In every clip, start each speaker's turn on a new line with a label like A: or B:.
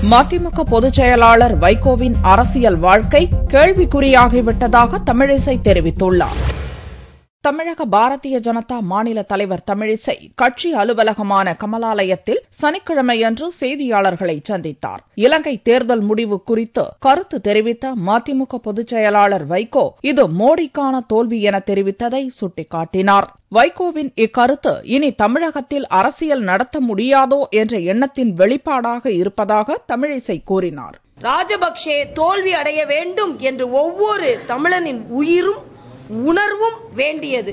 A: மதிமுக பொதுச் செயலாளர் வைகோவின் அரசியல் வாழ்க்கை கேள்விக்குறியாகிவிட்டதாக தமிழிசை தெரிவித்துள்ளார். தமிழக பாரதிய ஜனதா மாநில தலைவர் தமிழிசை கட்சி அலுவலகமான கமலாலயத்தில் சனிக்கிழமையன்று செய்தியாளர்களை சந்தித்தார். இலங்கை தேர்தல் முடிவு குறித்து கருத்து தெரிவித்த மதிமுக பொதுச் செயலாளர் வைகோ இது மோடிக்கான தோல்வி என தெரிவித்ததை சுட்டிக்காட்டினார். வைகோவின் இக்கருத்து இனி தமிழகத்தில் அரசியல் நடத்த முடியாதோ என்ற எண்ணத்தின் வெளிப்பாடாக இருப்பதாக தமிழிசை கூறினார்.
B: ராஜபக்சே தோல்வி அடைய வேண்டும் என்று ஒவ்வொரு தமிழனின் உயிரும் உணர்வும் வேண்டியது.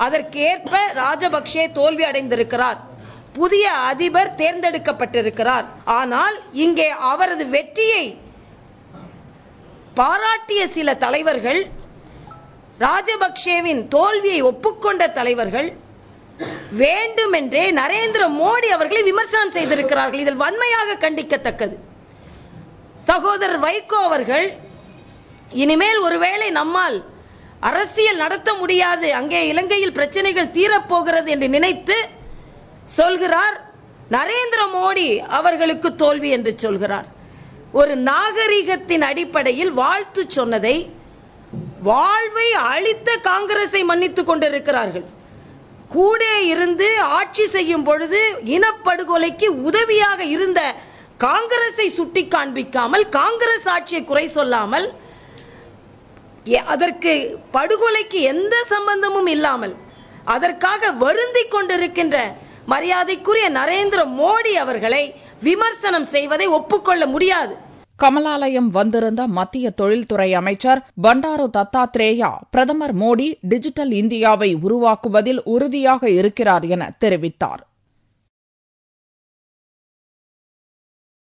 B: அதற்கேற்ப ராஜபக்சே தோல்வி அடைந்திருக்கிறார். புதிய அதிபர் தேர்ந்தெடுக்கப்பட்டிருக்கிறார். ஆனால் இங்கே அவரது வெற்றியை பாராட்டிய சில தலைவர்கள், ராஜபக்சேவின் தோல்வியை ஒப்புக்கொண்ட தலைவர்கள் வேண்டுமென்றே நரேந்திர மோடி அவர்களை விமர்சனம் செய்திருக்கிறார்கள். இதில் வன்மையாக கண்டிக்கத்தக்கது. சகோதரர் வைகோ அவர்கள் இனிமேல் ஒருவேளை நம்மால் அரசியல் நடத்த முடியாது, அங்கே இலங்கையில் பிரச்சனைகள் தீரப்போகிறது என்று நினைத்து சொல்கிறார். நரேந்திர மோடி அவர்களுக்கு தோல்வி என்று சொல்கிறார். ஒரு நாகரிகத்தின் அடிப்படையில் வாழ்த்து சொன்னதை வாழ்வை அழித்த காங்கிரஸை மன்னித்துக் கொண்டிருக்கிறார்கள். கூட இருந்து ஆட்சி செய்யும் பொழுது இனப்படுகொலைக்கு உதவியாக இருந்த காங்கிரஸை சுட்டி காண்பிக்காமல், காங்கிரஸ் ஆட்சியை குறை சொல்லாமல், அதற்கு படுகொலைக்கு எந்த சம்பந்தமும் இல்லாமல் அதற்காக வருந்திக் கொண்டிருக்கின்ற மரியாதைக்குரிய நரேந்திர மோடி அவர்களை விமர்சனம் செய்வதை ஒப்புக்கொள்ள முடியாது.
A: கமலாலயம் வந்திருந்த மத்திய தொழில்துறை அமைச்சர் பண்டாரு தத்தாத்ரேயா பிரதமர் மோடி டிஜிட்டல் இந்தியாவை உருவாக்குவதில் உறுதியாக இருக்கிறார் என தெரிவித்தார்.